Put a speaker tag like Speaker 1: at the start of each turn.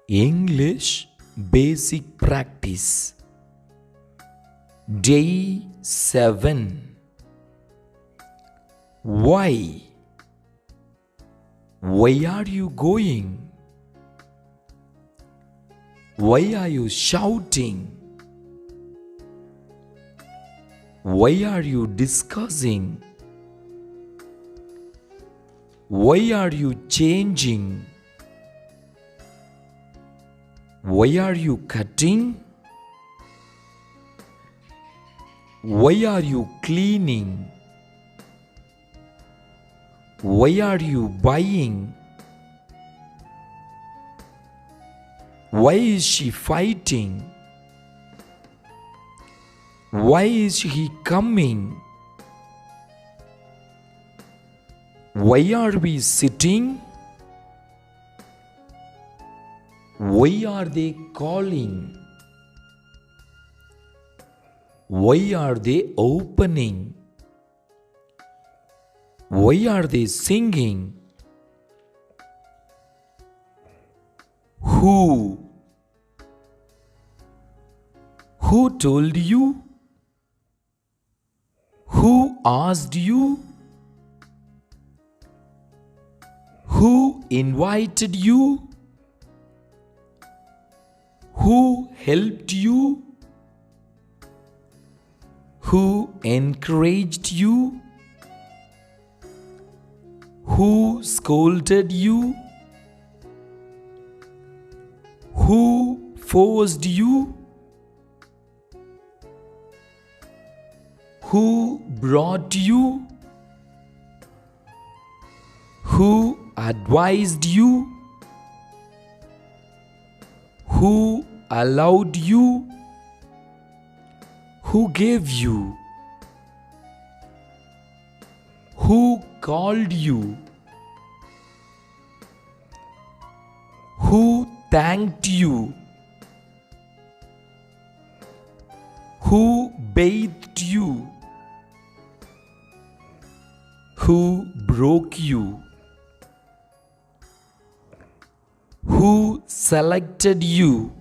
Speaker 1: English Basic Practice Day 7. Why? Why are you going? Why are you shouting? Why are you discussing? Why are you changing? Why are you cutting? Why are you cleaning? Why are you buying? Why is she fighting? Why is he coming? Why are we sitting? Why are they calling? Why are they opening? Why are they singing? Who? Who told you? Who asked you? Who invited you? Who helped you? Who encouraged you? Who scolded you? Who forced you? Who brought you? Who advised you? Who allowed you? Who gave you? Who called you? Who thanked you? Who bathed you? Who broke you? Who selected you?